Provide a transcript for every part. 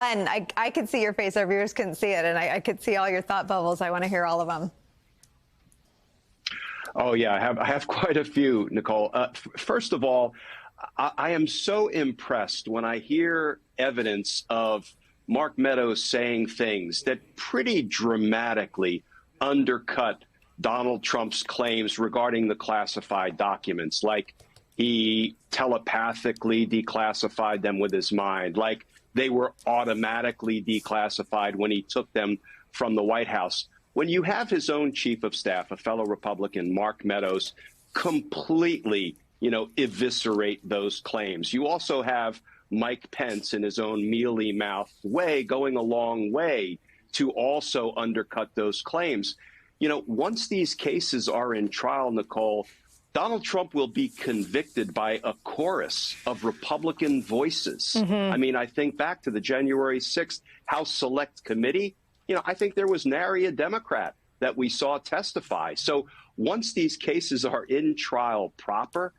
And I could see your face. Our viewers couldn't see it, and I could see all your thought bubbles. I want to hear all of them. Oh, yeah, I have quite a few, Nicolle. First of all, I am so impressed when I hear evidence of Mark Meadows saying things that pretty dramatically undercut Donald Trump's claims regarding the classified documents, like he telepathically declassified them with his mind, like they were automatically declassified when he took them from the White House. When you have his own chief of staff, a fellow Republican, Mark Meadows, completely, eviscerate those claims. You also have Mike Pence in his own mealy-mouthed way going a long way to also undercut those claims. Once these cases are in trial, Nicolle, Donald Trump will be convicted by a chorus of Republican voices. I mean, I think back to the January 6th House Select Committee. I think there was nary a Democrat that we saw testify. So once these cases are in trial proper,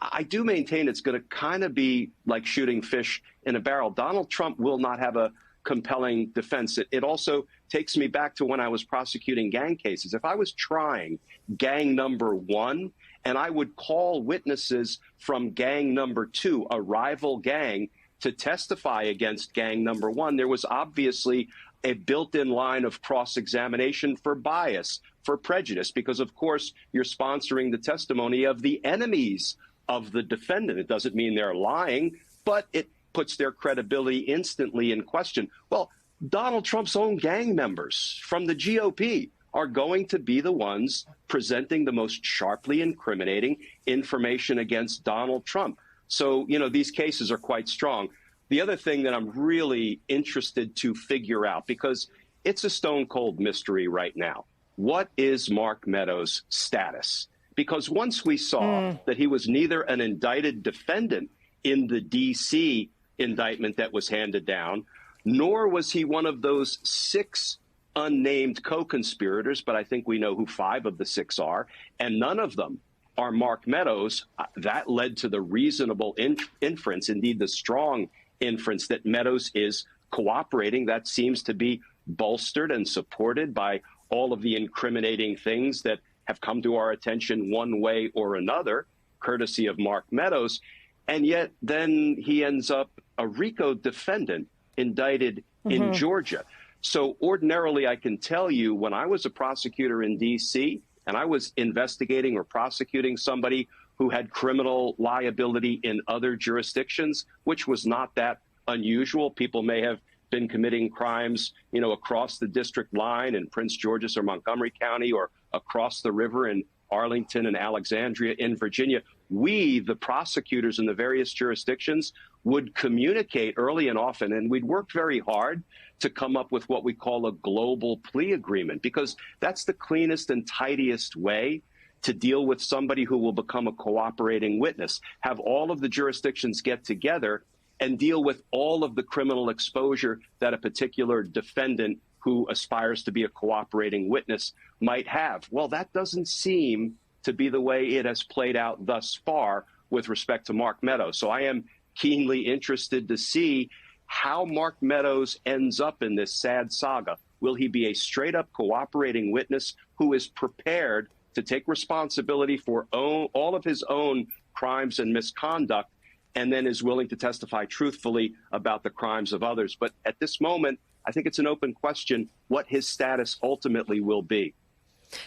I do maintain it's going to kind of be like shooting fish in a barrel. Donald Trump will not have a compelling defense. It also takes me back to when I was prosecuting gang cases. If I was trying gang number 1 and I would call witnesses from gang number 2, a rival gang, to testify against gang number 1, there was obviously a built-in line of cross-examination for bias, for prejudice, because, of course, you're sponsoring the testimony of the enemies of the defendant. It doesn't mean they're lying, but it puts their credibility instantly in question. Well, Donald Trump's own gang members from the GOP are going to be the ones presenting the most sharply incriminating information against Donald Trump. So, these cases are quite strong. The other thing that I'm really interested to figure out, because it's a stone cold mystery right now, what is Mark Meadows' status? Because once we saw that he was neither an indicted defendant in the D.C. indictment that was handed down, nor was he one of those 6 unnamed co-conspirators, but I think we know who 5 of the 6 are, and none of them are Mark Meadows. That led to the reasonable inference, indeed the strong inference, that Meadows is cooperating. That seems to be bolstered and supported by all of the incriminating things that have come to our attention one way or another, courtesy of Mark Meadows. And yet then he ends up a RICO defendant indicted in Georgia. So ordinarily, I can tell you, when I was a prosecutor in D.C. and I was investigating or prosecuting somebody who had criminal liability in other jurisdictions, which was not that unusual. People may have been committing crimes, across the district line in Prince George's or Montgomery County, or across the river in Arlington and Alexandria in Virginia. We, the prosecutors in the various jurisdictions, would communicate early and often, and we'd work very hard to come up with what we call a global plea agreement, because that's the cleanest and tidiest way to deal with somebody who will become a cooperating witness. Have all of the jurisdictions get together and deal with all of the criminal exposure that a particular defendant who aspires to be a cooperating witness might have. Well, that doesn't seem to be the way it has played out thus far with respect to Mark Meadows. So I am keenly interested to see how Mark Meadows ends up in this sad saga. Will he be a straight-up cooperating witness who is prepared to take responsibility for all of his own crimes and misconduct, and then is willing to testify truthfully about the crimes of others? But at this moment, I think it's an open question what his status ultimately will be.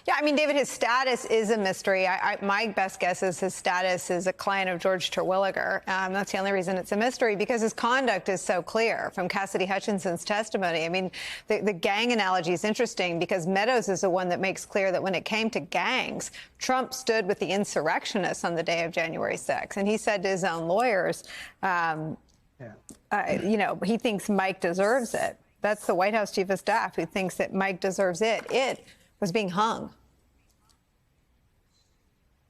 Yeah, I mean, David, his status is a mystery. My best guess is his status is a client of George Terwilliger. That's the only reason it's a mystery, because his conduct is so clear from Cassidy Hutchinson's testimony. I mean, the gang analogy is interesting because Meadows is the one that makes clear that when it came to gangs, Trump stood with the insurrectionists on the day of January 6th. And he said to his own lawyers, he thinks Mike deserves it. That's the White House chief of staff who thinks that Mike deserves it. It was being hung.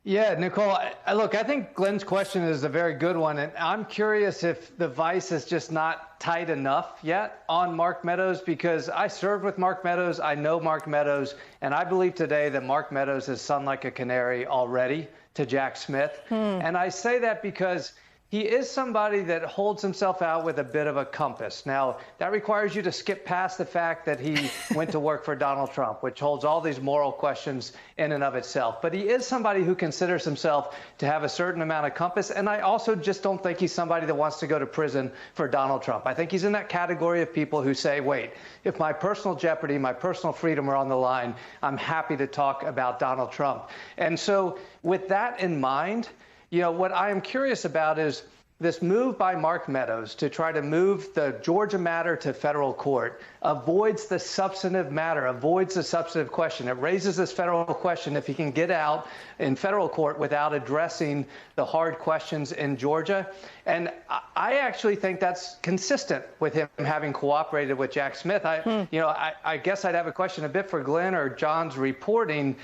Yeah, Nicolle, look, I think Glenn's question is a very good one. And I'm curious if the vice is just not tight enough yet on Mark Meadows, because I served with Mark Meadows. I know Mark Meadows, and I believe today that Mark Meadows has sung like a canary already to Jack Smith. And I say that because he is somebody that holds himself out with a bit of a compass. Now, that requires you to skip past the fact that he went to work for Donald Trump, which holds all these moral questions in and of itself. But he is somebody who considers himself to have a certain amount of compass. And I also just don't think he's somebody that wants to go to prison for Donald Trump. I think he's in that category of people who say, wait, if my personal jeopardy, my personal freedom are on the line, I'm happy to talk about Donald Trump. And so with that in mind, you know, what I am curious about is this move by Mark Meadows to try to move the Georgia matter to federal court avoids the substantive matter, avoids the substantive question. It raises this federal question if he can get out in federal court without addressing the hard questions in Georgia. And I actually think that's consistent with him having cooperated with Jack Smith. I guess I'd have a question a bit for Glenn or John's reporting.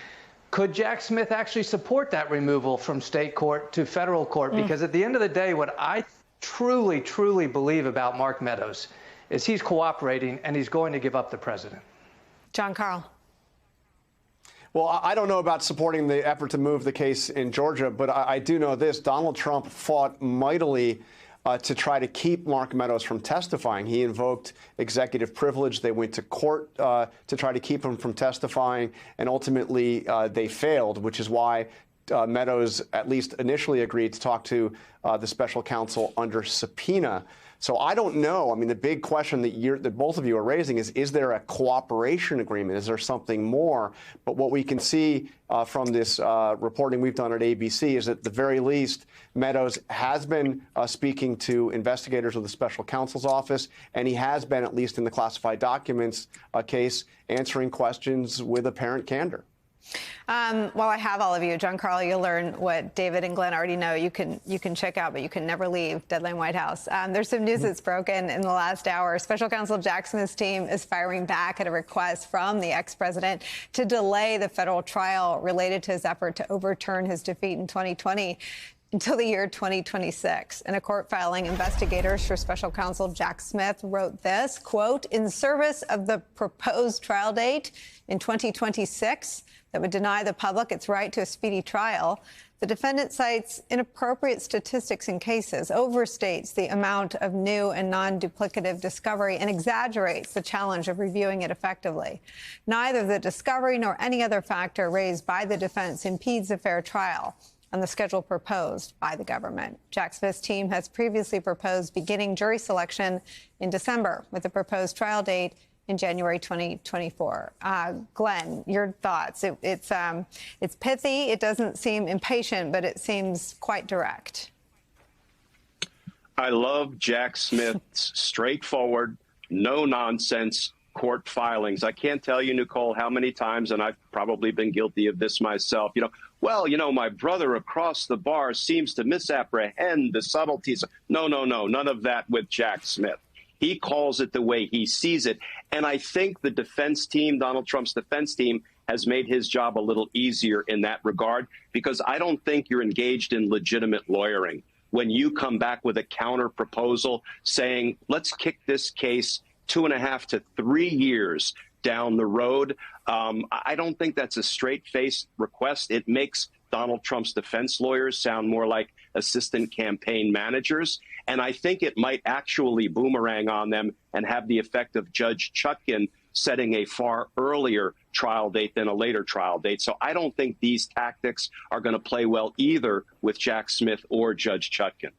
Could Jack Smith actually support that removal from state court to federal court? Because at the end of the day, what I truly, truly believe about Mark Meadows is he's cooperating and he's going to give up the president. John Karl. Well, I don't know about supporting the effort to move the case in Georgia, but I do know this. Donald Trump fought mightily to try to keep Mark Meadows from testifying. He invoked executive privilege. They went to court to try to keep him from testifying, and ultimately they failed, which is why Meadows at least initially agreed to talk to the special counsel under subpoena. So I don't know. I mean, the big question that both of you are raising is there a cooperation agreement? Is there something more? But what we can see from this reporting we've done at ABC is at the very least, Meadows has been speaking to investigators of the special counsel's office, and he has been, at least in the classified documents case, answering questions with apparent candor. While I have all of you, John Karl, you'll learn what David and Glenn already know. You can check out, but you can never leave Deadline White House. There's some news that's broken in the last hour. Special counsel Jack Smith's team is firing back at a request from the ex-president to delay the federal trial related to his effort to overturn his defeat in 2020 until the year 2026. In a court filing, investigators for special counsel Jack Smith wrote this, quote, in service of the proposed trial date in 2026 that would deny the public its right to a speedy trial, the defendant cites inappropriate statistics in cases, overstates the amount of new and non-duplicative discovery, and exaggerates the challenge of reviewing it effectively. Neither the discovery nor any other factor raised by the defense impedes a fair trial on the schedule proposed by the government. Jack Smith's team has previously proposed beginning jury selection in December with a proposed trial date in January 2024. Glenn, your thoughts? It's pithy. It doesn't seem impatient, but it seems quite direct. I love Jack Smith's straightforward, no-nonsense court filings. I can't tell you, Nicolle, how many times, and I've probably been guilty of this myself, my brother across the bar seems to misapprehend the subtleties. No, none of that with Jack Smith. He calls it the way he sees it. And I think the defense team, Donald Trump's defense team, has made his job a little easier in that regard, because I don't think you're engaged in legitimate lawyering when you come back with a counter proposal saying, let's kick this case 2.5 to 3 years down the road. I don't think that's a straight-faced request. It makes Donald Trump's defense lawyers sound more like assistant campaign managers. And I think it might actually boomerang on them and have the effect of Judge Chutkan setting a far earlier trial date than a later trial date. So I don't think these tactics are going to play well either with Jack Smith or Judge Chutkan.